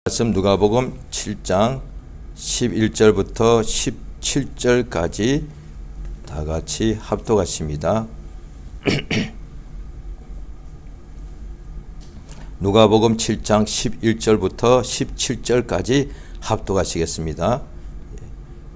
말씀 누가복음 7장 11절부터 17절까지 다 같이 합독하십니다. 누가복음 7장 11절부터 17절까지 합독하시겠습니다.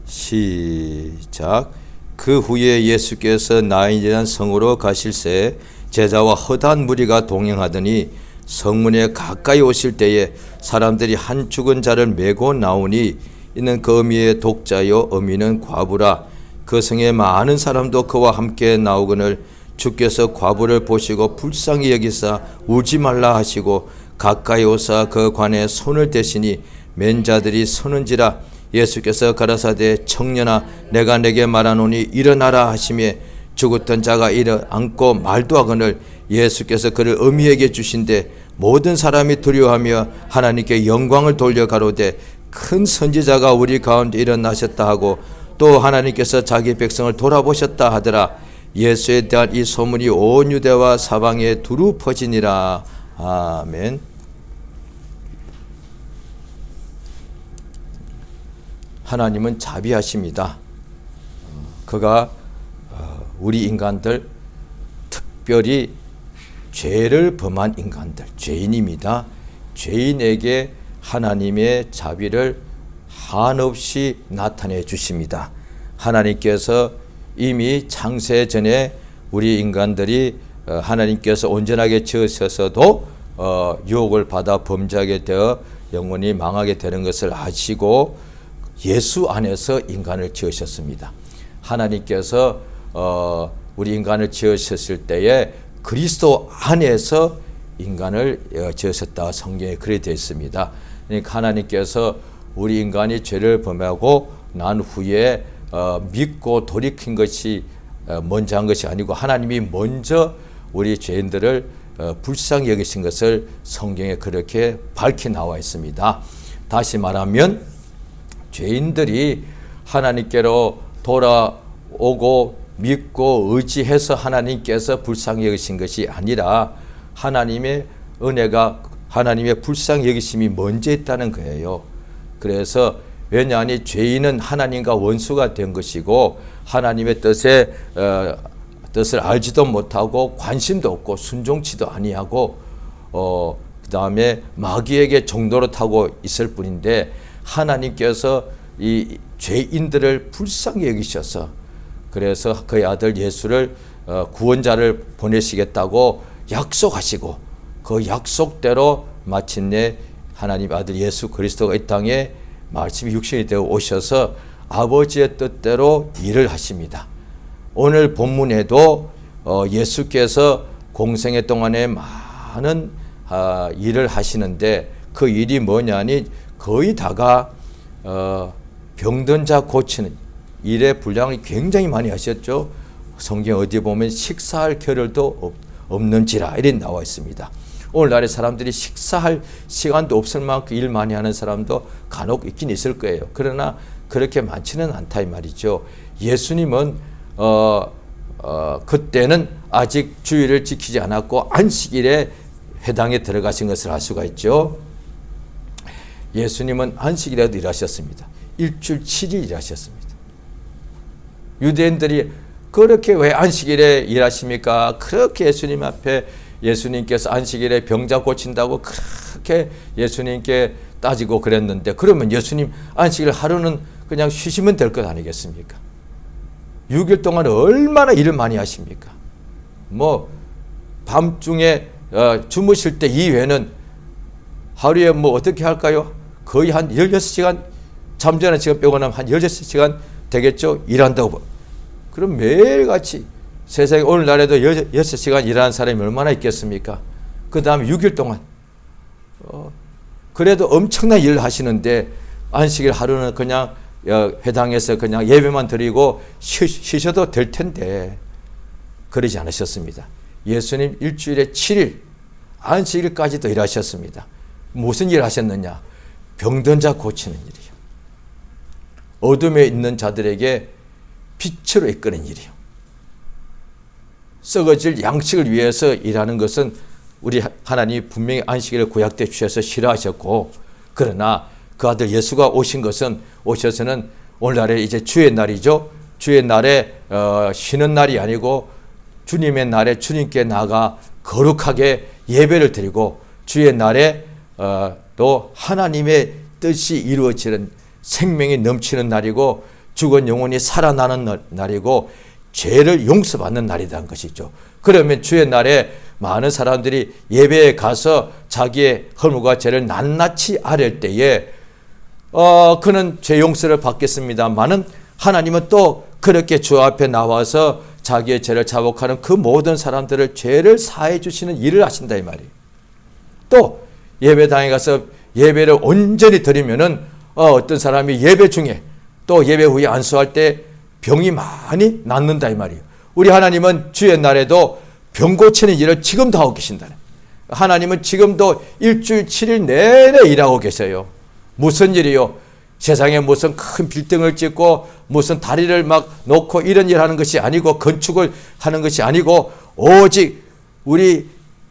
시작. 그 후에 예수께서 나인이라는 성으로 가실새 제자와 허다한 무리가 동행하더니 성문에 가까이 오실 때에 사람들이 한 죽은 자를 메고 나오니 이는 그 어미의 독자요 어미는 과부라. 그 성에 많은 사람도 그와 함께 나오거늘 주께서 과부를 보시고 불쌍히 여기사 울지 말라 하시고 가까이 오사 그 관에 손을 대시니 맨 자들이 서는지라. 예수께서 가라사대 청년아 내가 내게 말하노니 일어나라 하시며 죽었던 자가 일어앉고 말도 하거늘 예수께서 그를 어미에게 주신대 모든 사람이 두려워하며 하나님께 영광을 돌려 가로되 큰 선지자가 우리 가운데 일어나셨다 하고 또 하나님께서 자기 백성을 돌아보셨다 하더라. 예수에 대한 이 소문이 온 유대와 사방에 두루 퍼지니라. 아멘. 하나님은 자비하십니다. 그가 우리 인간들, 특별히 죄를 범한 인간들, 죄인입니다. 죄인에게 하나님의 자비를 한없이 나타내 주십니다. 하나님께서 이미 창세 전에 우리 인간들이 하나님께서 온전하게 지으셔서도 유혹을 받아 범죄하게 되어 영원히 망하게 되는 것을 아시고 예수 안에서 인간을 지으셨습니다. 하나님께서 우리 인간을 지으셨을 때에 그리스도 안에서 인간을 지으셨다. 성경에 그렇게 되어 있습니다. 그러니까 하나님께서 우리 인간이 죄를 범하고 난 후에 믿고 돌이킨 것이 먼저 한 것이 아니고 하나님이 먼저 우리 죄인들을 불쌍히 여기신 것을 성경에 그렇게 밝히 나와 있습니다. 다시 말하면 죄인들이 하나님께로 돌아오고 믿고 의지해서 하나님께서 불쌍히 여기신 것이 아니라 하나님의 은혜가 하나님의 불쌍히 여기심이 먼저 있다는 거예요. 그래서 왜냐하니 죄인은 하나님과 원수가 된 것이고 하나님의 뜻을 알지도 못하고 관심도 없고 순종치도 아니하고 그 다음에 마귀에게 종노릇 타고 있을 뿐인데 하나님께서 이 죄인들을 불쌍히 여기셔서 그래서 그의 아들 예수를 구원자를 보내시겠다고 약속하시고 그 약속대로 마침내 하나님 아들 예수 그리스도가 이 땅에 말씀이 육신이 되어 오셔서 아버지의 뜻대로 일을 하십니다. 오늘 본문에도 예수께서 공생애 동안에 많은 일을 하시는데 그 일이 뭐냐니 거의 다가 병든 자 고치는 일의 분량이 굉장히 많이 하셨죠. 성경 어디 보면 식사할 겨를도 없는지라 이렇게 나와 있습니다. 오늘날의 사람들이 식사할 시간도 없을 만큼 일 많이 하는 사람도 간혹 있긴 있을 거예요. 그러나 그렇게 많지는 않다 이 말이죠. 예수님은 그때는 아직 주일을 지키지 않았고 안식일에 회당에 들어가신 것을 알 수가 있죠. 예수님은 안식일에도 일하셨습니다. 일주일 7일 일하셨습니다. 유대인들이 그렇게 왜 안식일에 일하십니까? 그렇게 예수님 앞에 예수님께서 안식일에 병자 고친다고 그렇게 예수님께 따지고 그랬는데 그러면 예수님 안식일 하루는 그냥 쉬시면 될 것 아니겠습니까? 6일 동안 얼마나 일을 많이 하십니까? 뭐 밤중에 주무실 때 이외에는 하루에 뭐 어떻게 할까요? 거의 한 16시간 잠자는 시간 빼고는 한 16시간 되겠죠? 일한다고. 그럼 매일같이 세상에 오늘날에도 6시간 일하는 사람이 얼마나 있겠습니까? 그 다음에 6일 동안 그래도 엄청난 일을 하시는데 안식일 하루는 그냥 회당에서 그냥 예배만 드리고 쉬셔도 될 텐데 그러지 않으셨습니다. 예수님 일주일에 7일 안식일까지도 일하셨습니다. 무슨 일 하셨느냐? 병든 자 고치는 일이요. 어둠에 있는 자들에게 빛으로 이끄는 일이요. 썩어질 양식을 위해서 일하는 것은 우리 하나님이 분명히 안식일을 구약 때 주셔서 싫어하셨고 그러나 그 아들 예수가 오셔서는 오늘날에 이제 주의 날이죠. 주의 날에 쉬는 날이 아니고 주님의 날에 주님께 나가 거룩하게 예배를 드리고 주의 날에 또 하나님의 뜻이 이루어지는 생명이 넘치는 날이고 죽은 영혼이 살아나는 날이고 죄를 용서받는 날이라는 것이죠. 그러면 주의 날에 많은 사람들이 예배에 가서 자기의 허물과 죄를 낱낱이 아랠 때에 그는 죄 용서를 받겠습니다만은 하나님은 또 그렇게 주 앞에 나와서 자기의 죄를 자복하는 그 모든 사람들을 죄를 사해 주시는 일을 하신다 이 말이에요. 또 예배당에 가서 예배를 온전히 드리면은 어떤 사람이 예배 중에 또 예배 후에 안수할 때 병이 많이 낫는다 이 말이에요. 우리 하나님은 주의 날에도 병 고치는 일을 지금도 하고 계신다. 하나님은 지금도 일주일 7일 내내 일하고 계세요. 무슨 일이요? 세상에 무슨 큰 빌딩을 짓고 무슨 다리를 막 놓고 이런 일 하는 것이 아니고 건축을 하는 것이 아니고 오직 우리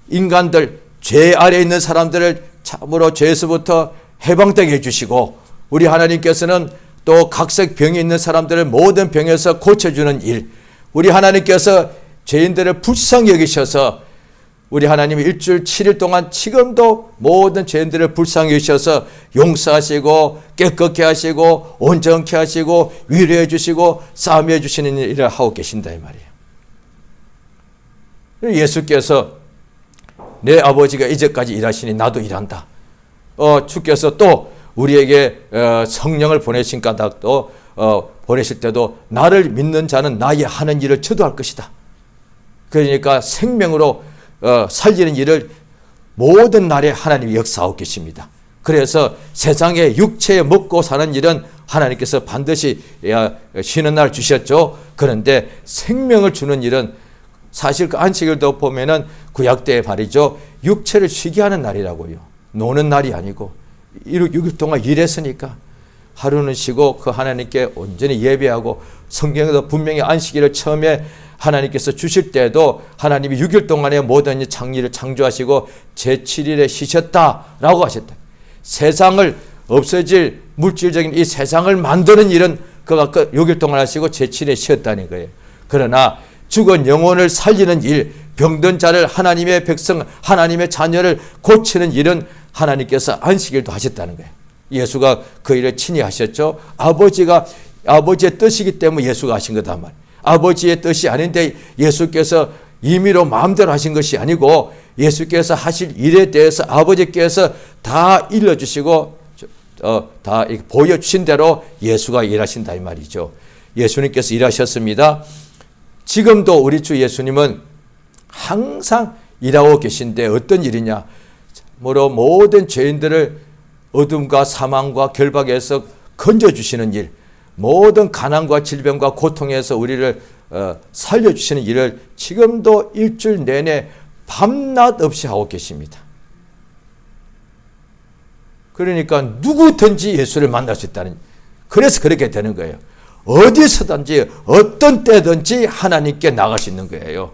인간들 죄 아래 있는 사람들을 참으로 죄에서부터 해방되게 해주시고 우리 하나님께서는 또 각색 병이 있는 사람들을 모든 병에서 고쳐주는 일, 우리 하나님께서 죄인들을 불쌍히 여기셔서 우리 하나님이 일주일 7일 동안 지금도 모든 죄인들을 불쌍히 여기셔서 용서하시고 깨끗게 하시고 온전케 하시고 위로해 주시고 싸매해 주시는 일을 하고 계신다 이 말이에요. 예수께서 내 아버지가 이제까지 일하시니 나도 일한다. 주께서 또 우리에게 성령을 보내신 까닭도 보내실 때도 나를 믿는 자는 나의 하는 일을 저도 할 것이다. 그러니까 생명으로 살리는 일을 모든 날에 하나님이 역사하고 계십니다. 그래서 세상에 육체에 먹고 사는 일은 하나님께서 반드시 쉬는 날 주셨죠. 그런데 생명을 주는 일은 사실 그 안식일도 보면은 구약 때의 말이죠. 육체를 쉬게 하는 날이라고요. 노는 날이 아니고 6일 동안 일했으니까 하루는 쉬고 그 하나님께 온전히 예배하고 성경에도 분명히 안식일을 처음에 하나님께서 주실 때도 하나님이 6일 동안에 모든 창조를 창조하시고 제7일에 쉬셨다라고 하셨다. 세상을 없어질 물질적인 이 세상을 만드는 일은 그가 6일 동안 하시고 제7일에 쉬었다는 거예요. 그러나 죽은 영혼을 살리는 일, 병든 자를 하나님의 백성, 하나님의 자녀를 고치는 일은 하나님께서 안식일도 하셨다는 거예요. 예수가 그 일을 친히 하셨죠. 아버지의 뜻이기 때문에 예수가 하신 거단 말이에요. 아버지의 뜻이 아닌데 예수께서 임의로 마음대로 하신 것이 아니고 예수께서 하실 일에 대해서 아버지께서 다 일러주시고 다 보여주신 대로 예수가 일하신다 이 말이죠. 예수님께서 일하셨습니다. 지금도 우리 주 예수님은 항상 일하고 계신데 어떤 일이냐? 모든 죄인들을 어둠과 사망과 결박에서 건져주시는 일, 모든 가난과 질병과 고통에서 우리를 살려주시는 일을 지금도 일주일 내내 밤낮 없이 하고 계십니다. 그러니까 누구든지 예수를 만날 수 있다는, 그래서 그렇게 되는 거예요. 어디서든지 어떤 때든지 하나님께 나갈 수 있는 거예요.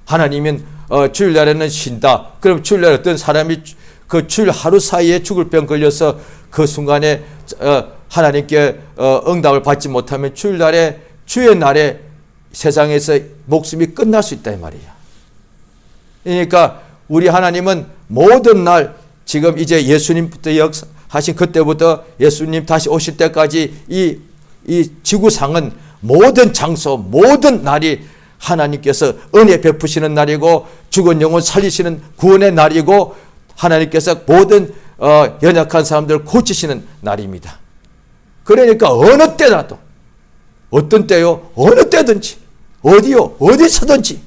하나님은 주일날에는 쉰다. 그럼 주일날 어떤 사람이 그 주일 하루 사이에 죽을 병 걸려서 그 순간에 하나님께 응답을 받지 못하면 주의 날에 세상에서 목숨이 끝날 수 있다 이 말이에요. 그러니까 우리 하나님은 모든 날 지금 이제 예수님부터 역사하신 그때부터 예수님 다시 오실 때까지 이 지구상은 모든 장소 모든 날이 하나님께서 은혜 베푸시는 날이고 죽은 영혼 살리시는 구원의 날이고 하나님께서 모든 연약한 사람들을 고치시는 날입니다. 그러니까 어느 때라도 어떤 때요? 어느 때든지 어디요? 어디서든지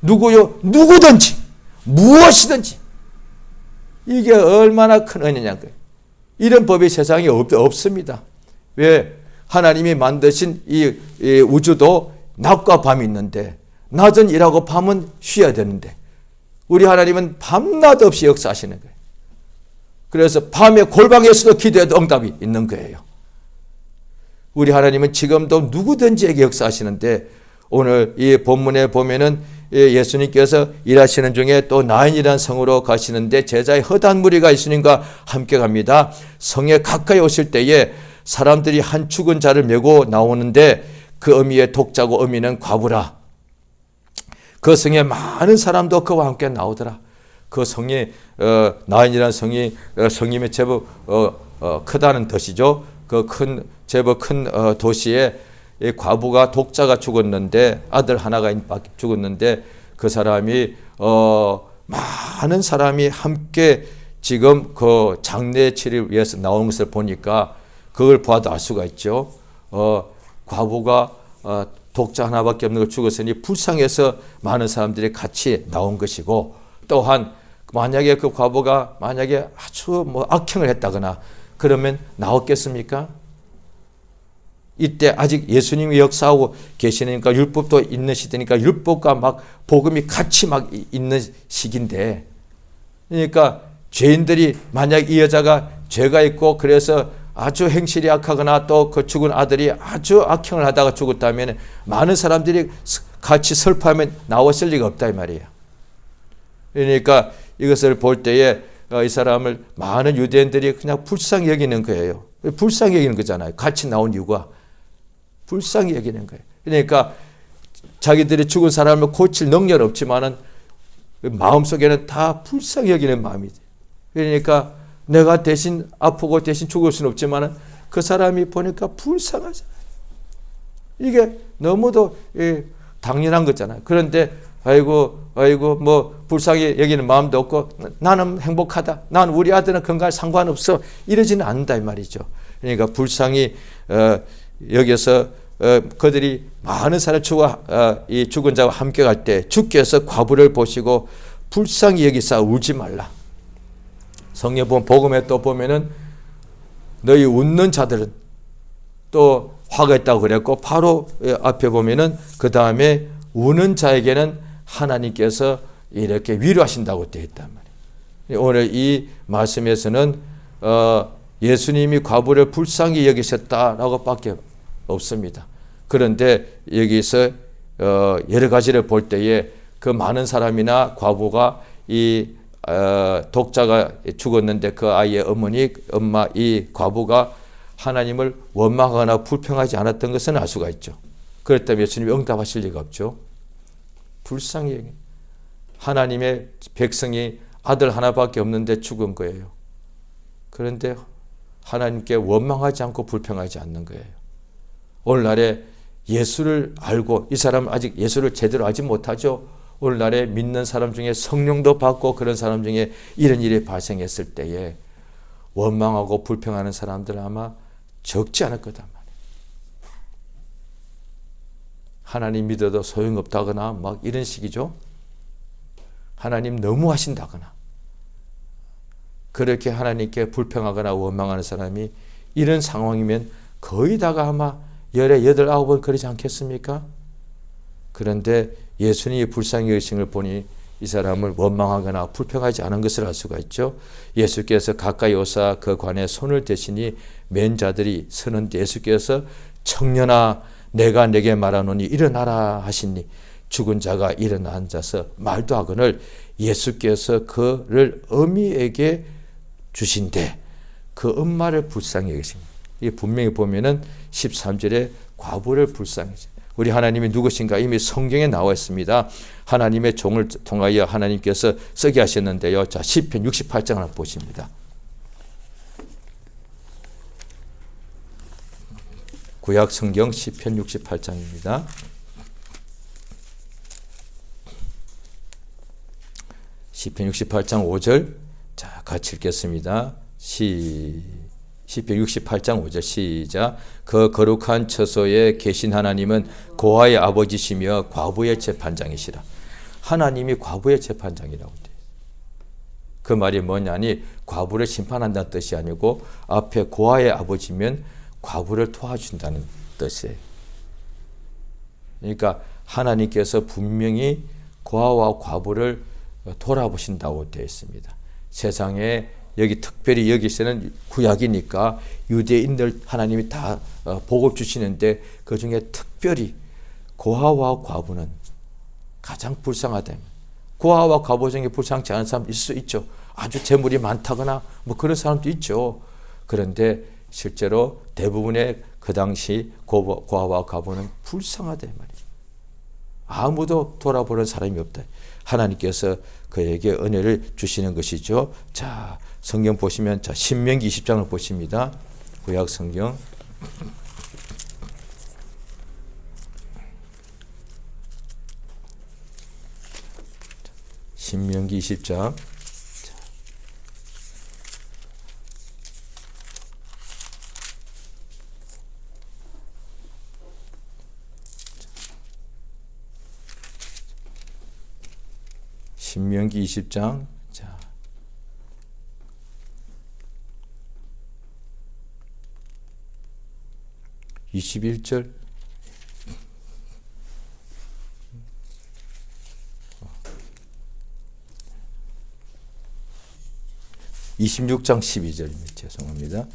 누구요? 누구든지 무엇이든지 이게 얼마나 큰 은혜냐고요. 이런 법이 세상에 없습니다. 왜? 하나님이 만드신 이 우주도 낮과 밤이 있는데 낮은 일하고 밤은 쉬어야 되는데 우리 하나님은 밤낮 없이 역사하시는 거예요. 그래서 밤에 골방에서도 기도해도 응답이 있는 거예요. 우리 하나님은 지금도 누구든지에게 역사하시는데 오늘 이 본문에 보면은 예수님께서 일하시는 중에 또 나인이라는 성으로 가시는데 제자의 허다한 무리가 예수님과 함께 갑니다. 성에 가까이 오실 때에 사람들이 한 죽은 자를 메고 나오는데 그 어미의 독자고 어미는 과부라. 그 성에 많은 사람도 그와 함께 나오더라. 그 성이 나인이라는 성이 성임이 제법 크다는 뜻이죠. 그 제법 큰 도시에 이 과부가 독자가 죽었는데 아들 하나가 죽었는데 그 사람이 많은 사람이 함께 지금 그 장례 치를 위해서 나오는 것을 보니까 그걸 봐도 알 수가 있죠. 과부가 독자 하나밖에 없는 걸 죽었으니 불쌍해서 많은 사람들이 같이 나온 것이고, 또한 만약에 그 과부가 만약에 아주 악행을 했다거나 그러면 나왔겠습니까? 이때 아직 예수님이 역사하고 계시니까 율법도 있는 시대니까 율법과 막 복음이 같이 막 있는 시기인데, 그러니까 죄인들이 만약 이 여자가 죄가 있고 그래서 아주 행실이 악하거나 또 그 죽은 아들이 아주 악행을 하다가 죽었다면 많은 사람들이 같이 슬퍼하면 나왔을 리가 없다 이 말이에요. 그러니까 이것을 볼 때에 이 사람을 많은 유대인들이 그냥 불쌍히 여기는 거예요. 불쌍히 여기는 거잖아요. 같이 나온 이유가 불쌍히 여기는 거예요. 그러니까 자기들이 죽은 사람을 고칠 능력은 없지만은 마음속에는 다 불쌍히 여기는 마음이죠. 그러니까 내가 대신 아프고 대신 죽을 수는 없지만은 그 사람이 보니까 불쌍하잖아요. 이게 너무도 당연한 거잖아요. 그런데 아이고 뭐 불쌍히 여기는 마음도 없고 나는 행복하다. 난 우리 아들은 건강 상관없어. 이러지는 않는다 이 말이죠. 그러니까 불쌍히 여기서 그들이 많은 사람 이 죽은 자와 함께 갈 때 주께서 과부를 보시고 불쌍히 여기사 울지 말라. 성경 복음에 또 보면은 너희 웃는 자들은 또 화가 있다고 그랬고 바로 앞에 보면은 그 다음에 우는 자에게는 하나님께서 이렇게 위로하신다고 되어 있단 말이에요. 오늘 이 말씀에서는 예수님이 과부를 불쌍히 여기셨다라고 밖에 없습니다. 그런데 여기서 여러 가지를 볼 때에 그 많은 사람이나 과부가 이 독자가 죽었는데 그 아이의 엄마 이 과부가 하나님을 원망하거나 불평하지 않았던 것은 알 수가 있죠. 그렇다면 예수님이 응답하실 리가 없죠. 불쌍히 하나님의 백성이 아들 하나밖에 없는데 죽은 거예요. 그런데 하나님께 원망하지 않고 불평하지 않는 거예요. 오늘날에 예수를 알고 이 사람은 아직 예수를 제대로 알지 못하죠. 오늘날에 믿는 사람 중에 성령도 받고 그런 사람 중에 이런 일이 발생했을 때에 원망하고 불평하는 사람들은 아마 적지 않을 거다 말이에요. 하나님 믿어도 소용없다거나 막 이런 식이죠. 하나님 너무 하신다거나 그렇게 하나님께 불평하거나 원망하는 사람이 이런 상황이면 거의 다가 아마 18번 그러지 않겠습니까? 그런데 예수님이 불쌍히 여기신 걸 보니 이 사람을 원망하거나 불평하지 않은 것을 알 수가 있죠. 예수께서 가까이 오사 그 관에 손을 대시니 맨 자들이 서는데 예수께서 청년아 내가 내게 말하노니 일어나라 하시니 죽은 자가 일어나 앉아서 말도 하거늘 예수께서 그를 어미에게 주신대 그 엄마를 불쌍히 여기십니다. 이 분명히 보면은 13절에 과부를 불쌍히 우리 하나님이 누구신가 이미 성경에 나와 있습니다. 하나님의 종을 통하여 하나님께서 쓰게 하셨는데요. 자, 시편 68장을 한번 보십니다. 구약 성경 시편 68장입니다. 시편 68장 5절 자, 같이 읽겠습니다. 시편 68장 5절 시작. 그 거룩한 처소에 계신 하나님은 고아의 아버지시며 과부의 재판장이시라. 하나님이 과부의 재판장이라고 돼요. 그 말이 뭐냐니 과부를 심판한다는 뜻이 아니고 앞에 고아의 아버지면 과부를 도와준다는 뜻이에요. 그러니까 하나님께서 분명히 고아와 과부를 돌아보신다고 되어 있습니다. 세상에 여기 특별히 여기서는 구약이니까 유대인들 하나님이 다 복을 주시는데 그 중에 특별히 고아와 과부는 가장 불쌍하다. 고아와 과부 중에 불쌍치 않은 사람 있을 수 있죠. 아주 재물이 많다거나 뭐 그런 사람도 있죠. 그런데 실제로 대부분의 그 당시 고아와 과부는 불쌍하다 말이에요. 아무도 돌아보는 사람이 없다. 하나님께서 그에게 은혜를 주시는 것이죠. 자, 성경 보시면 자, 신명기 20장을 보십니다. 구약 성경. 신명기 20장. 신명기 20장. 자. 21절. 26장 12절입니다. 죄송합니다.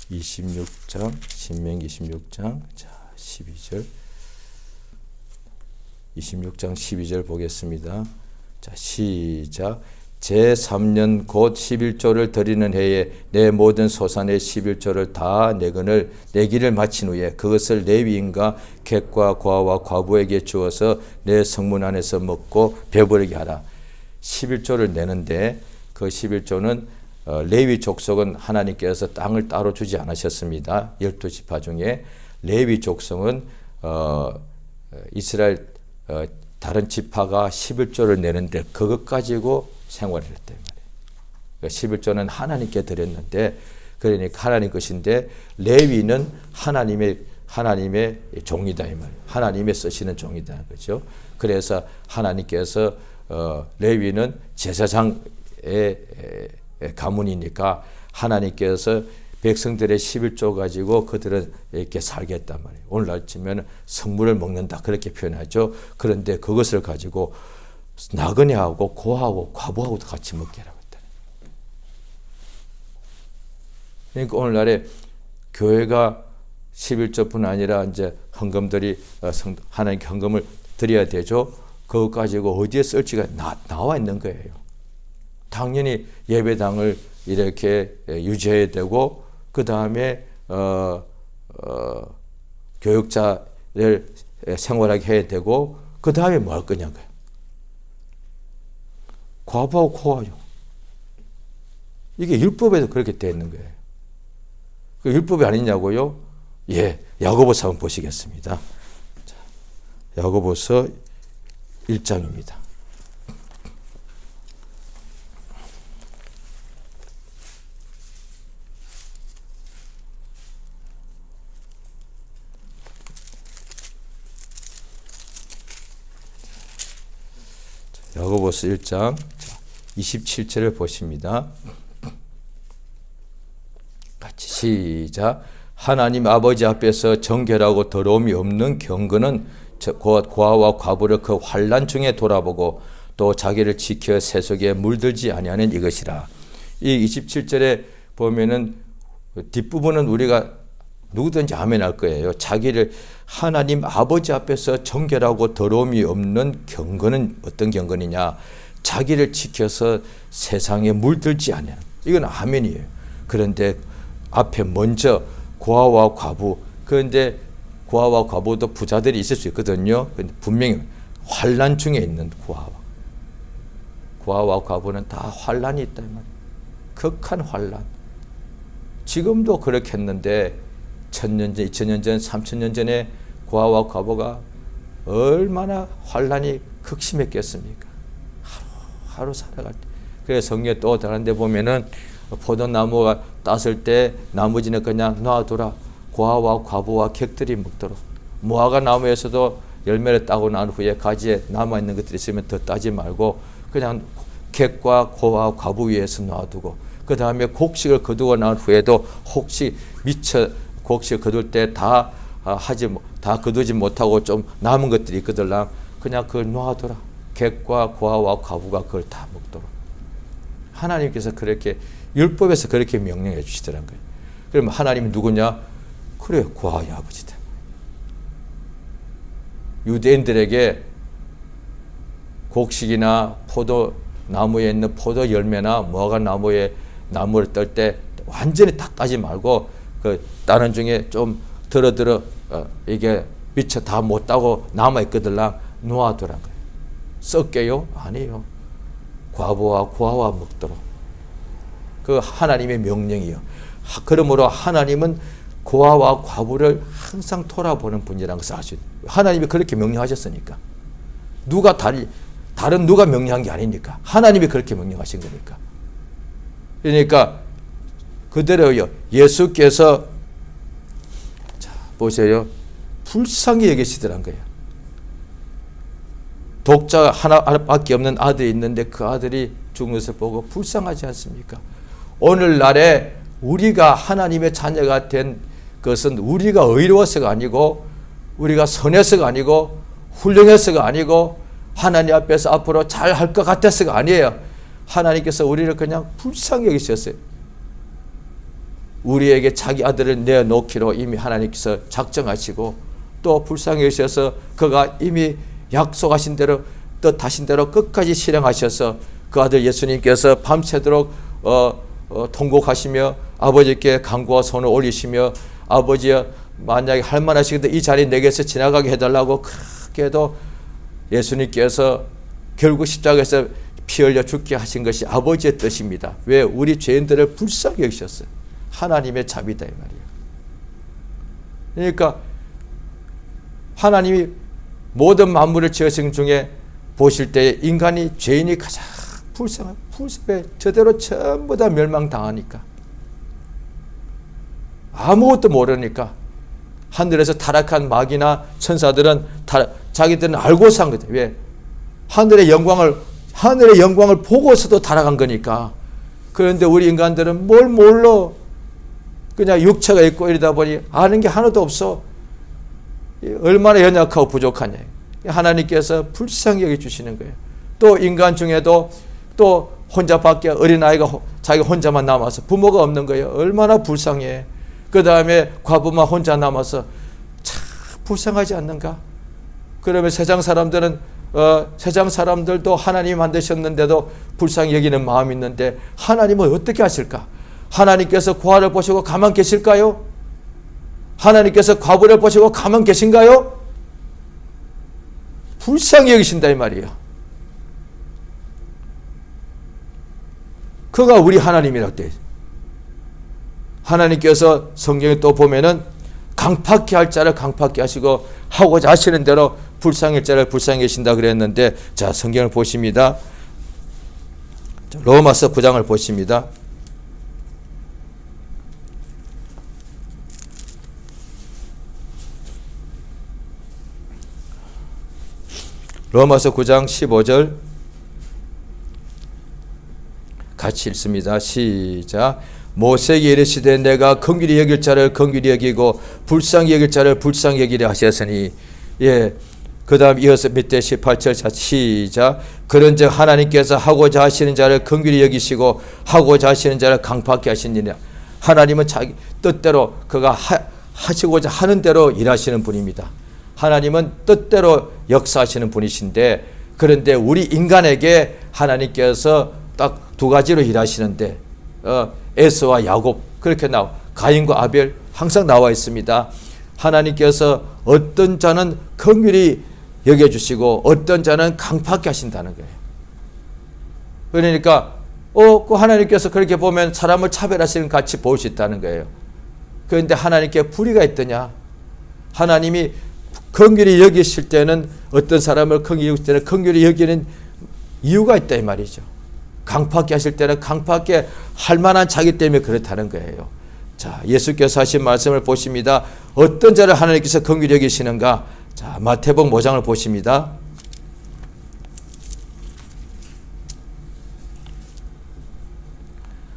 26장, 신명기 26장, 자, 12절. 26장 12절 보겠습니다. 자, 시작. 제3년 곧 11조를 드리는 해에 내 모든 소산의 11조를 다 내건을 내기를 마친 후에 그것을 레위인과 객과 고아와 과부에게 주어서 내 성문 안에서 먹고 배부르게 하라. 11조를 내는데 그 11조는 레위 족속은 하나님께서 땅을 따로 주지 않으셨습니다. 12지파 중에 레위 족속은 이스라엘 다른 지파가 11조를 내는데 그것 가지고 생활을 했단 말이에요. 11조는 하나님께 드렸는데 그러니까 하나님 것인데 레위는 하나님의 종이다 이 말이에요. 하나님의 쓰시는 종이다 그죠. 그래서 하나님께서 레위는 제사장의 가문이니까 하나님께서 백성들의 11조 가지고 그들은 이렇게 살겠단 말이에요. 오늘날 치면 성물을 먹는다 그렇게 표현하죠. 그런데 그것을 가지고 나그네하고 고아하고 과부하고도 같이 먹게 하라고 했다. 그러니까 오늘날에 교회가 11조뿐 아니라 이제 헌금들이 하나님께 헌금을 드려야 되죠. 그것 가지고 어디에 쓸지가 나와 있는 거예요. 당연히 예배당을 이렇게 유지해야 되고 그 다음에 교육자를 생활하게 해야 되고 그 다음에 뭐 할 거냐고요. 과부하고 고아요. 이게 율법에도 그렇게 되어 있는 거예요. 그 율법이 아니냐고요? 예, 야고보서 한번 보시겠습니다. 자, 야고보서 1장입니다. 야고보서 1장 27절을 보십니다. 같이 시작. 하나님 아버지 앞에서 정결하고 더러움이 없는 경건은 곧 고아와 과부를 그 환난 중에 돌아보고 또 자기를 지켜 세속에 물들지 아니하는 이것이라. 이 27절에 보면은 뒷부분은 우리가 누구든지 아멘 할 거예요. 자기를 하나님 아버지 앞에서 정결하고 더러움이 없는 경건은 어떤 경건이냐? 자기를 지켜서 세상에 물들지 않는. 이건 아멘이에요. 그런데 앞에 먼저 고아와 과부. 그런데 고아와 과부도 부자들이 있을 수 있거든요. 근데 분명히 환난 중에 있는 고아와 과부는 다 환난이 있다 이 말이에요. 극한 환난. 지금도 그렇게 했는데 1000년 전, 2000년 전, 3000년 전에 고아와 과부가 얼마나 환난이 극심했겠습니까? 하루 살아갈 때. 그래서 성경에 또 다른 데 보면은 포도나무가 땄을 때 나머지는 그냥 놔두라. 고아와 과부와 객들이 먹도록. 무화과 나무에서도 열매를 따고 난 후에 가지에 남아있는 것들이 있으면 더 따지 말고 그냥 객과 고아와 과부 위에서 놔두고 그 다음에 곡식을 거두고 난 후에도 혹시 미처 곡식을 거둘 때 다 거두지 못하고 좀 남은 것들이 있거든. 그냥 그걸 놔둬라. 객과 고아와 과부가 그걸 다 먹도록. 하나님께서 그렇게 율법에서 그렇게 명령해 주시더란 거예요. 그러면 하나님이 누구냐? 그래, 고아의 아버지다. 유대인들에게 곡식이나 포도나무에 있는 포도 열매나 무화과 나무에 나무를 떨 때 완전히 다 따지 말고 그 따는 중에 좀 이게 미처 다 못 따고 남아 있거들랑 놓아두란 거예요. 썩게요? 아니에요. 과부와 고아와 먹도록. 그 하나님의 명령이요. 그러므로 하나님은 고아와 과부를 항상 돌아보는 분이라는 것을 아시죠. 하나님이 그렇게 명령하셨으니까. 다른 누가 명령한 게 아니니까. 하나님이 그렇게 명령하신 거니까. 그러니까 그대로요. 예수께서 자 보세요. 불쌍히 여기시더란 거예요. 독자 하나밖에 없는 아들이 있는데 그 아들이 죽은 것을 보고 불쌍하지 않습니까? 오늘날에 우리가 하나님의 자녀가 된 것은 우리가 의로워서가 아니고 우리가 선해서가 아니고 훌륭해서가 아니고 하나님 앞에서 앞으로 잘 할 것 같아서가 아니에요. 하나님께서 우리를 그냥 불쌍히 여기셨어요. 우리에게 자기 아들을 내어놓기로 이미 하나님께서 작정하시고 또 불쌍히 여기셔서 그가 이미 약속하신 대로 뜻하신 대로 끝까지 실행하셔서 그 아들 예수님께서 밤새도록 통곡하시며 아버지께 간구와 손을 올리시며 아버지여 만약에 할 만하시건대 이 자리 내게서 지나가게 해달라고 그렇게 해도 예수님께서 결국 십자가에서 피 흘려 죽게 하신 것이 아버지의 뜻입니다. 왜? 우리 죄인들을 불쌍히 여기셨어요. 하나님의 자비다 이 말이에요. 그러니까 하나님이 모든 만물을 지으신 중에 보실 때 인간이 죄인이 가장 불쌍해. 저대로 전부 다 멸망당하니까. 아무것도 모르니까. 하늘에서 타락한 마귀나 천사들은 자기들은 알고 산 거죠. 왜? 하늘의 영광을 보고서도 타락한 거니까. 그런데 우리 인간들은 뭘 몰라. 그냥 육체가 있고 이러다 보니 아는 게 하나도 없어. 얼마나 연약하고 부족하냐. 하나님께서 불쌍히 여겨주시는 거예요. 또 인간 중에도 또 혼자밖에 어린아이가 자기 혼자만 남아서 부모가 없는 거예요. 얼마나 불쌍해. 그 다음에 과부만 혼자 남아서 참 불쌍하지 않는가. 그러면 세상 사람들도 하나님 만드셨는데도 불쌍히 여기는 마음이 있는데 하나님은 어떻게 하실까? 하나님께서 고아를 보시고 가만 계실까요? 하나님께서 과부를 보시고 가만 계신가요? 불쌍히 여기신다 이 말이에요. 그가 우리 하나님이라고 돼. 하나님께서 성경에 또 보면은 강팍케 할 자를 강팍케 하시고 하고자 하시는 대로 불쌍할 자를 불쌍히 하신다 그랬는데 자 성경을 보십니다. 로마서 9장을 보십니다. 로마서 9장 15절 같이 읽습니다. 시작. 모세에게 이르시되 내가 긍휼히 여길 자를 긍휼히 여기고 불쌍히 여길 자를 불쌍히 여기려 하셨으니 예. 그 다음 이어서 밑에 18절 자 시작. 그런즉 하나님께서 하고자 하시는 자를 긍휼히 여기시고 하고자 하시는 자를 강팍케 하시니라. 하나님은 자기 뜻대로 그가 하시고자 하는 대로 일하시는 분입니다. 하나님은 뜻대로 역사하시는 분이신데 그런데 우리 인간에게 하나님께서 딱 두 가지로 일하시는데 에서와 야곱 그렇게 가인과 아벨 항상 나와 있습니다. 하나님께서 어떤 자는 긍휼히 여겨주시고 어떤 자는 강팍케 하신다는 거예요. 그러니까 그 하나님께서 그렇게 보면 사람을 차별하시는 같이 보일 수 있다는 거예요. 그런데 하나님께 불의가 있더냐? 하나님이 긍휼히 여기실 때는 어떤 사람을 긍휼히 여기실 때는 긍휼히 여기는 이유가 있다 이 말이죠. 강팍케 하실 때는 강팍케 할 만한 자기 때문에 그렇다는 거예요. 자, 예수께서 하신 말씀을 보십니다. 어떤 자를 하나님께서 긍휼히 여기시는가? 자, 마태복음 5장을 보십니다.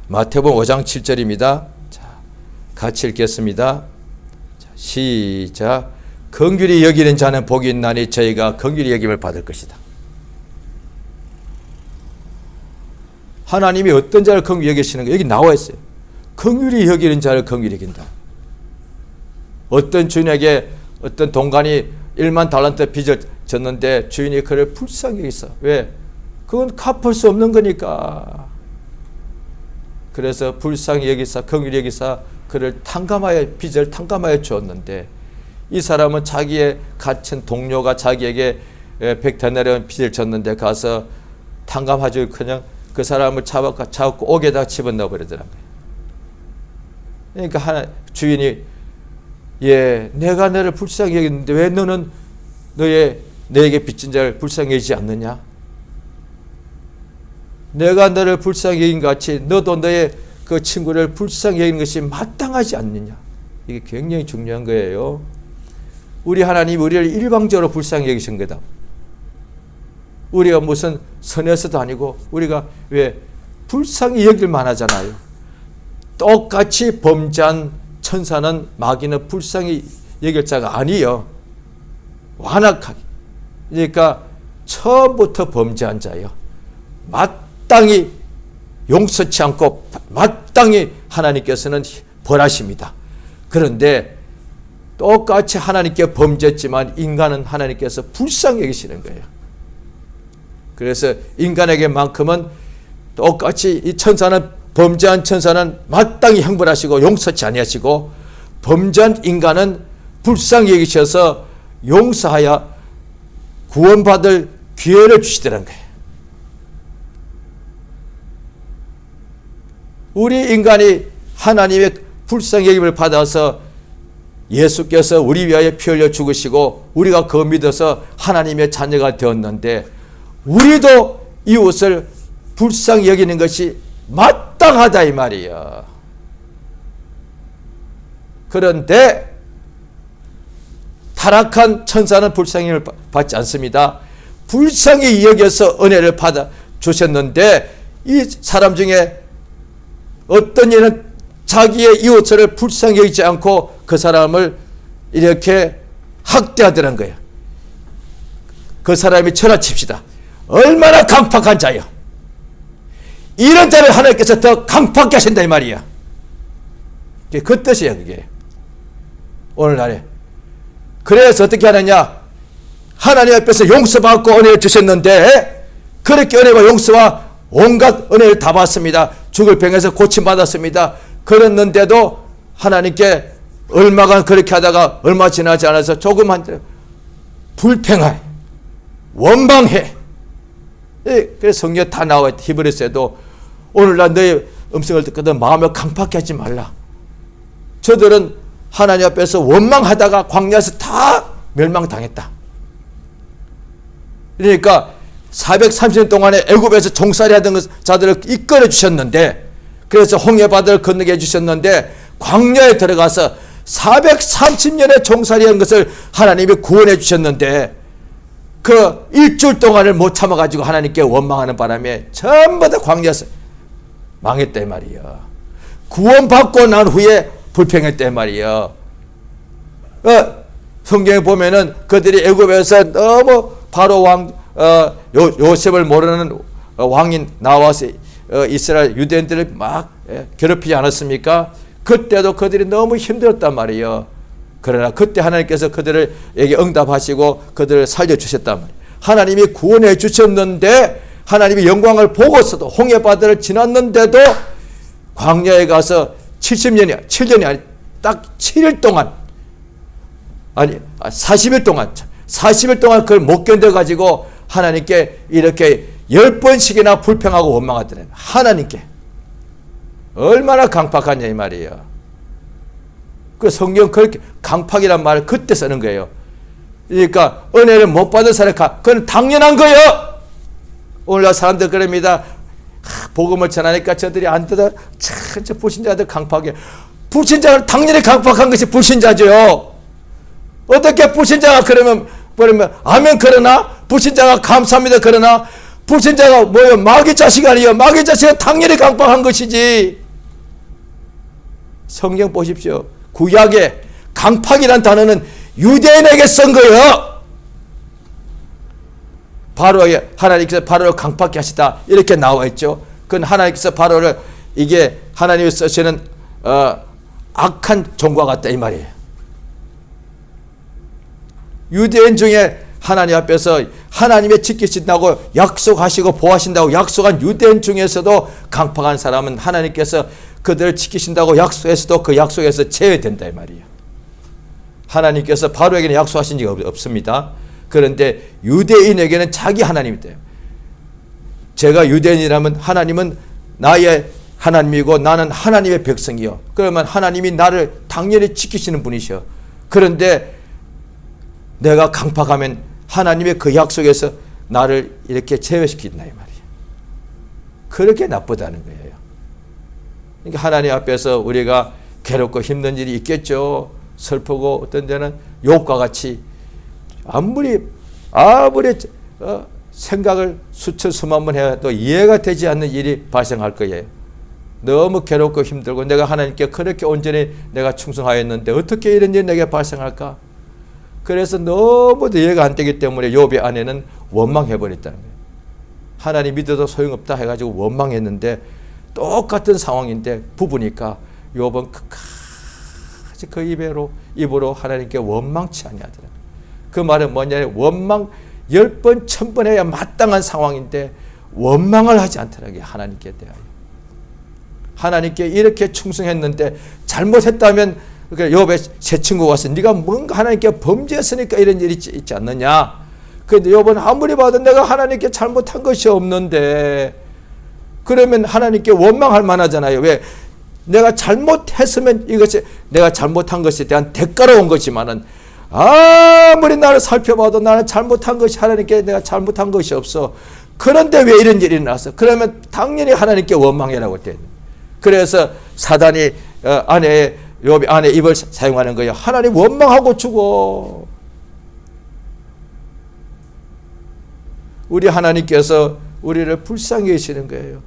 마태복음 5장 7절입니다. 자, 같이 읽겠습니다. 자, 시작. 긍휼히 여기는 자는 복이 있나니 저희가 긍휼히 여김을 받을 것이다. 하나님이 어떤 자를 긍휼히 여기시는가? 여기 나와 있어요. 긍휼히 여기는 자를 긍휼히 여긴다. 어떤 주인에게 어떤 동관이 1만 달란트 빚을 졌는데 주인이 그를 불쌍히 여기사. 왜? 그건 갚을 수 없는 거니까. 그래서 불쌍히 여기사 긍휼히 여기사 그를 탕감하여 빚을 탕감하여 주었는데 이 사람은 자기의 갇힌 동료가 자기에게 100데나리온 빚을 졌는데 가서 탕감하지 그냥 그 사람을 잡고 옥에다 집어넣어 버리더란 거예요. 그러니까 주인이 내가 너를 불쌍히 여겼는데 왜 너는 너에게 빚진 자를 불쌍히 여기지 않느냐? 내가 너를 불쌍히 여긴 같이 너도 너의 그 친구를 불쌍히 여기는 것이 마땅하지 않느냐? 이게 굉장히 중요한 거예요. 우리 하나님이 우리를 일방적으로 불쌍히 여기신 거다. 우리가 무슨 선해서도 아니고 우리가 왜 불쌍히 여길 만하잖아요. 똑같이 범죄한 천사는 마귀는 불쌍히 여길 자가 아니요. 완악하게. 그러니까 처음부터 범죄한 자요. 마땅히 용서치 않고 마땅히 하나님께서는 벌하십니다. 그런데 똑같이 하나님께 범죄했지만 인간은 하나님께서 불쌍히 여기시는 거예요. 그래서 인간에게만큼은 똑같이 이 천사는 범죄한 천사는 마땅히 형벌하시고 용서치 아니하시고 범죄한 인간은 불쌍히 여기셔서 용서하여 구원받을 기회를 주시더란 거예요. 우리 인간이 하나님의 불쌍히 여김을 받아서 예수께서 우리 위하여 피 흘려 죽으시고 우리가 그거 믿어서 하나님의 자녀가 되었는데 우리도 이웃을 불쌍히 여기는 것이 마땅하다 이 말이야. 그런데 타락한 천사는 불쌍히 받지 않습니다. 불쌍히 여겨서 은혜를 받아 주셨는데 이 사람 중에 어떤 이는 자기의 이웃을 불쌍히 여기지 않고 그 사람을 이렇게 학대하더란 거예요. 그 사람이 천하칩시다. 얼마나 강팍한 자요. 이런 자를 하나님께서 더 강팍하게 하신다 이 말이야. 그 뜻이에요. 그게 오늘날에. 그래서 어떻게 하느냐, 하나님 앞에서 용서받고 은혜를 주셨는데 그렇게 은혜와 용서와 온갖 은혜를 다 받습니다. 죽을 병에서 고침받았습니다. 그랬는데도 하나님께 얼마간 그렇게 하다가 얼마 지나지 않아서 조금만 불평해, 원망해. 그래서 성경에 다 나와 있다. 히브리서에도 오늘날 너의 음성을 듣거든 마음을 강팍하게 하지 말라. 저들은 하나님 앞에서 원망하다가 광야에서 다 멸망당했다. 그러니까 430년 동안에 애굽에서 종살이 하던 자들을 이끌어 주셨는데, 그래서 홍해바다를 건너게 해주셨는데 광야에 들어가서 430년의 종살이한 것을 하나님이 구원해 주셨는데 그 일주일 동안을 못 참아가지고 하나님께 원망하는 바람에 전부 다 광야에서 망했단 말이야. 구원받고 난 후에 불평했단 말이야. 성경에 보면은 그들이 애굽에서 너무 바로 요셉을 모르는 왕이 나와서 이스라엘 유대인들을 막 괴롭히지 않았습니까? 그때도 그들이 너무 힘들었단 말이에요. 그러나 그때 하나님께서 그들에게 응답하시고 그들을 살려주셨단 말이에요. 하나님이 구원해 주셨는데 하나님이 영광을 보고서도 홍해바다를 지났는데도 광야에 가서 7년이 아니 딱 7일 동안, 아니 40일 동안 그걸 못 견뎌가지고 하나님께 이렇게 10번씩이나 불평하고 원망하더래요. 하나님께. 얼마나 강팍하냐 이 말이에요. 그 성경 그렇게 강팍이란 말을 그때 쓰는 거예요. 그러니까 은혜를 못 받은 사람, 그건 당연한 거예요. 오늘날 사람들 그럽니다. 복음을 전하니까 저들이 안 듣어. 참, 저 불신자들 강팍해. 불신자는 당연히 강팍한 것이 불신자죠. 어떻게 불신자가 그러면 아멘 그러나? 불신자가 감사합니다 그러나? 불신자가 뭐예요? 마귀 자식 아니에요. 마귀 자식은 당연히 강팍한 것이지. 성경 보십시오. 구약에 강팍이란 단어는 유대인에게 쓴 거예요. 바로에 하나님께서 바로를 강팍하게 하시다 이렇게 나와 있죠. 그건 하나님께서 바로를 이게 하나님이 쓰시는 악한 종과 같다 이 말이에요. 유대인 중에 하나님 앞에서 하나님의 지키신다고 약속하시고 보호하신다고 약속한 유대인 중에서도 강팍한 사람은 하나님께서 그들을 지키신다고 약속했어도 그 약속에서 제외된다 이 말이에요. 하나님께서 바로에게는 약속하신 적이 없습니다. 그런데 유대인에게는 자기 하나님이 돼요. 제가 유대인이라면 하나님은 나의 하나님이고 나는 하나님의 백성이요. 그러면 하나님이 나를 당연히 지키시는 분이셔. 그런데 내가 강팍하면 하나님의 그 약속에서 나를 이렇게 제외시킨다 이 말이에요. 그렇게 나쁘다는 거예요. 그러니까 하나님 앞에서 우리가 괴롭고 힘든 일이 있겠죠. 슬프고 어떤 데는 욕과 같이 아무리 생각을 수천 수만 번 해도 이해가 되지 않는 일이 발생할 거예요. 너무 괴롭고 힘들고 내가 하나님께 그렇게 온전히 내가 충성하였는데 어떻게 이런 일이 내게 발생할까? 그래서 너무도 이해가 안 되기 때문에 욥의 아내는 원망해버렸다는 거예요. 하나님 믿어도 소용없다 해가지고 원망했는데 똑같은 상황인데 부부니까 욥은 끝까지 그 입으로 하나님께 원망치 아니하더라고요. 그 말은 뭐냐면 원망 10번 1000번 해야 마땅한 상황인데 원망을 하지 않더라고요. 하나님께 대하여. 하나님께 이렇게 충성했는데 잘못했다면 욥의 새 친구가 와서 네가 뭔가 하나님께 범죄했으니까 이런 일이 있지 않느냐. 그런데 욥은 아무리 봐도 내가 하나님께 잘못한 것이 없는데 그러면 하나님께 원망할 만하잖아요. 왜? 내가 잘못했으면 이것이 내가 잘못한 것에 대한 대가로 온 거지만은 아무리 나를 살펴봐도 나는 잘못한 것이 하나님께 내가 잘못한 것이 없어. 그런데 왜 이런 일이 일어났어? 그러면 당연히 하나님께 원망해라고 했대. 그래서 사단이 욥의 아내 입을 사용하는 거예요. 하나님 원망하고 죽어. 우리 하나님께서 우리를 불쌍히 여기시는 거예요.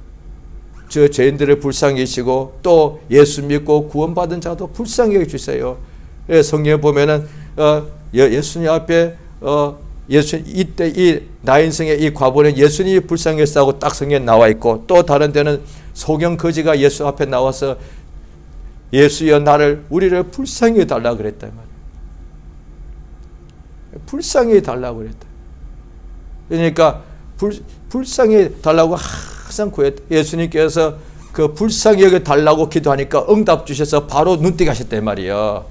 저 죄인들을 불쌍히 여기시고 또 예수 믿고 구원받은 자도 불쌍히 여기주세요. 성경에 보면은 예수님 앞에 이때 이 나인성의 이 과부는 예수님이 불쌍히 여기시다고 딱 성경에 나와 있고 또 다른 데는 소경 거지가 예수 앞에 나와서 예수여 우리를 불쌍히 해달라고 그랬단 말이에요. 불쌍히 해달라고 그랬다. 그러니까 불쌍히 해달라고 항상 구했다. 예수님께서 그 불쌍히 여겨달라고 기도하니까 응답 주셔서 바로 눈뜨게 하셨단 말이에요.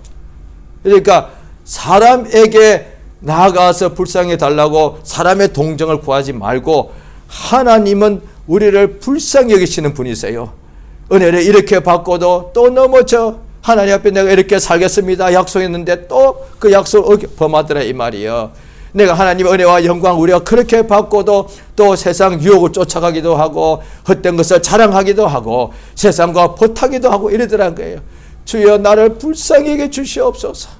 그러니까 사람에게 나아가서 불쌍히 해달라고 사람의 동정을 구하지 말고 하나님은 우리를 불쌍히 여기시는 분이세요. 은혜를 이렇게 받고도 또 넘어져 하나님 앞에 내가 이렇게 살겠습니다 약속했는데 또 그 약속을 범하더라 이 말이에요. 내가 하나님의 은혜와 영광 우리가 그렇게 받고도 또 세상 유혹을 쫓아가기도 하고 헛된 것을 자랑하기도 하고 세상과 보타기도 하고 이러더란 거예요. 주여 나를 불쌍히 여겨 주시옵소서.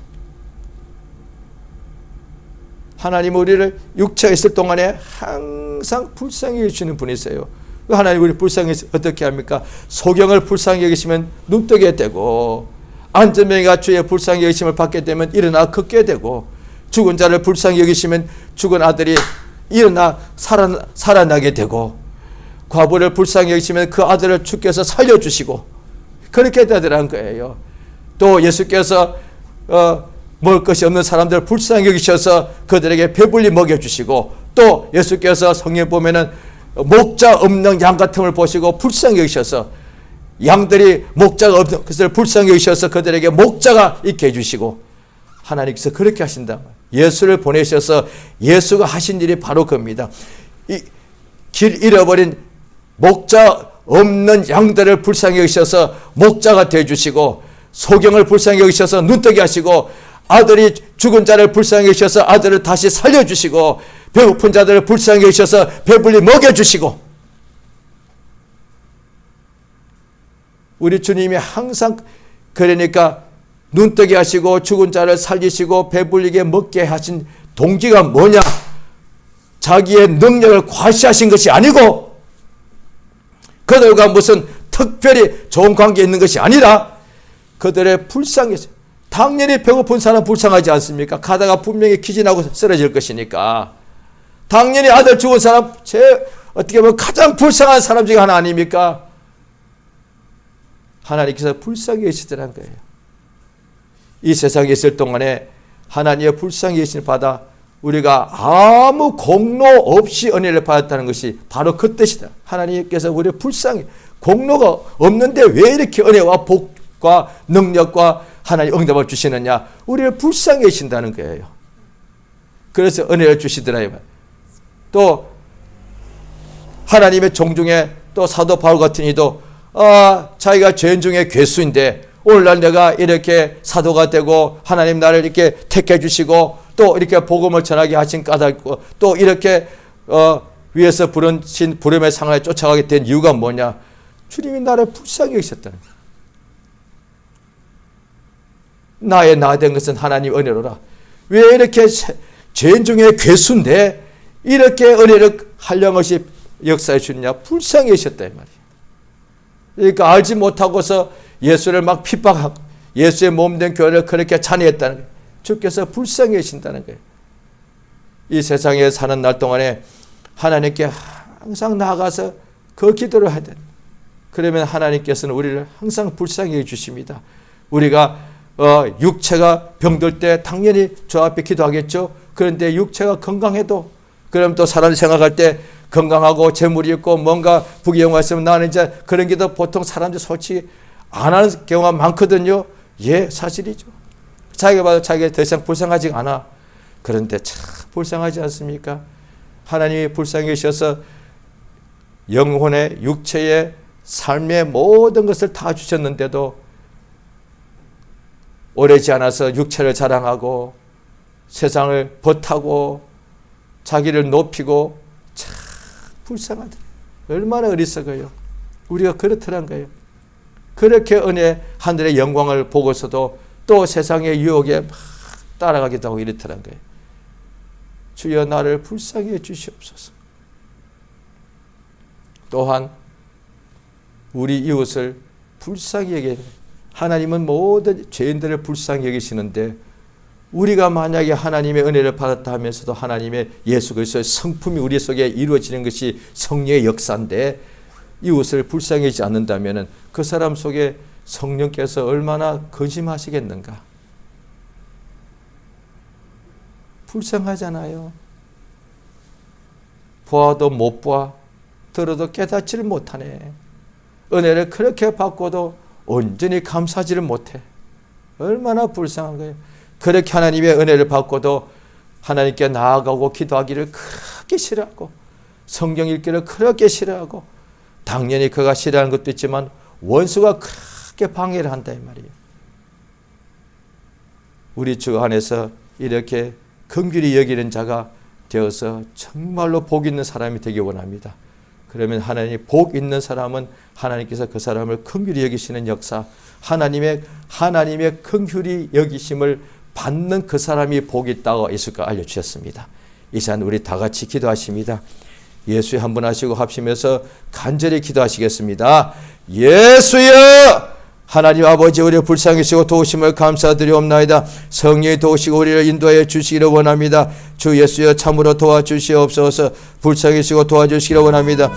하나님 우리를 육체가 있을 동안에 항상 불쌍히 여기시는 분이세요. 하나님 우리 불쌍히 어떻게 합니까? 소경을 불쌍히 여기시면 눈뜨게 되고 안전병이가 주의 불쌍히 여기심을 받게 되면 일어나 걷게 되고 죽은 자를 불쌍히 여기시면 죽은 아들이 일어나 살아나게 되고 과부를 불쌍히 여기시면 그 아들을 주께서 살려주시고 그렇게 되더라는 거예요. 또 예수께서 먹을 것이 없는 사람들을 불쌍히 여기셔서 그들에게 배불리 먹여주시고 또 예수께서 성경에 보면은 목자 없는 양 같음을 보시고 불쌍히 여기셔서 양들이 목자가 없는 것을 불쌍히 여기셔서 그들에게 목자가 있게 해주시고 하나님께서 그렇게 하신다. 예수를 보내셔서 예수가 하신 일이 바로 그겁니다. 길 잃어버린 목자 없는 양들을 불쌍히 여기셔서 목자가 되어주시고 소경을 불쌍히 여기셔서 눈뜨게 하시고 아들이 죽은 자를 불쌍히 여기셔서 아들을 다시 살려주시고 배고픈 자들을 불쌍히 여기셔서 배불리 먹여주시고 우리 주님이 항상 그러니까 눈뜨게 하시고 죽은 자를 살리시고 배불리게 먹게 하신 동기가 뭐냐? 자기의 능력을 과시하신 것이 아니고 그들과 무슨 특별히 좋은 관계에 있는 것이 아니라 그들의 불쌍해서 당연히 배고픈 사람 불쌍하지 않습니까? 가다가 분명히 기진하고 쓰러질 것이니까 당연히 아들 죽은 사람 어떻게 보면 가장 불쌍한 사람 중에 하나 아닙니까? 하나님께서 불쌍히 여기시더란 거예요. 이 세상에 있을 동안에 하나님의 불쌍히 여기심을 받아 우리가 아무 공로 없이 은혜를 받았다는 것이 바로 그 뜻이다. 하나님께서 우리를 불쌍히, 공로가 없는데 왜 이렇게 은혜와 복과 능력과 하나님 응답을 주시느냐? 우리를 불쌍히 하신다는 거예요. 그래서 은혜를 주시더라. 또 하나님의 종 중에 또 사도 바울 같은 이도 자기가 죄인 중에 괴수인데 오늘날 내가 이렇게 사도가 되고 하나님 나를 이렇게 택해 주시고 또 이렇게 복음을 전하게 하신 까닭고 또 이렇게 위에서 부르신 부름의 상을 쫓아가게 된 이유가 뭐냐? 주님이 나를 불쌍히 여기셨다는 거예요. 나의 나 된 것은 하나님 은혜로라. 왜 이렇게 죄인 중에 괴수인데 이렇게 은혜를 한량없이 역사해 주느냐? 불쌍히 여기셨다 이 말이에요. 그러니까 알지 못하고서 예수를 막 핍박하고 예수의 몸된 교회를 그렇게 찬양했다는 거예요. 주께서 불쌍히 여기신다는 거예요. 이 세상에 사는 날 동안에 하나님께 항상 나아가서 그 기도를 해야 돼요. 그러면 하나님께서는 우리를 항상 불쌍히 해주십니다. 우리가 육체가 병들 때 당연히 주 앞에 기도하겠죠. 그런데 육체가 건강해도 그럼 또 사람이 생각할 때 건강하고 재물이 있고 뭔가 부귀영화 있으면 나는 이제 그런 기도 보통 사람들이 솔직히 안 하는 경우가 많거든요. 예, 사실이죠. 자기가 봐도 자기가 더 이상 불쌍하지 않아. 그런데 참 불쌍하지 않습니까? 하나님이 불쌍히 계셔서 영혼의 육체의 삶의 모든 것을 다 주셨는데도 오래지 않아서 육체를 자랑하고 세상을 버타고 자기를 높이고 참 불쌍하다. 얼마나 어리석어요. 우리가 그렇더란 거예요. 그렇게 은혜 하늘의 영광을 보고서도 또 세상의 유혹에 막 따라가기도 하고 이렇더란 거예요. 주여 나를 불쌍히 해 주시옵소서. 또한 우리 이웃을 불쌍히 여기는 하나님은 모든 죄인들을 불쌍히 여기시는데 우리가 만약에 하나님의 은혜를 받았다 하면서도 하나님의 예수 그리스도의 성품이 우리 속에 이루어지는 것이 성령의 역사인데 이웃을 불쌍히 하지 않는다면 그 사람 속에 성령께서 얼마나 거짓하시겠는가. 불쌍하잖아요. 보아도 못 봐, 들어도 깨닫지를 못하네. 은혜를 그렇게 받고도 온전히 감사하지를 못해. 얼마나 불쌍한 거예요. 그렇게 하나님의 은혜를 받고도 하나님께 나아가고 기도하기를 그렇게 싫어하고 성경 읽기를 그렇게 싫어하고 당연히 그가 싫어하는 것도 있지만 원수가 그렇게 방해를 한다 이 말이에요. 우리 주 안에서 이렇게 긍휼히 여기는 자가 되어서 정말로 복 있는 사람이 되기 원합니다. 그러면 하나님이 복 있는 사람은 하나님께서 그 사람을 긍휼히 여기시는 역사, 하나님의 긍휼히 여기심을 받는 그 사람이 복이 있다고 예수가 알려주셨습니다. 이 시간 우리 다 같이 기도하십니다. 예수에 한 번 하시고 합심해서 간절히 기도하시겠습니다. 예수여! 하나님 아버지 우리를 불쌍히 여기시고 도우심을 감사드리옵나이다. 성령이 도우시고 우리를 인도하여 주시기를 원합니다. 주 예수여 참으로 도와주시옵소서. 불쌍히 여기시고 도와주시기를 원합니다.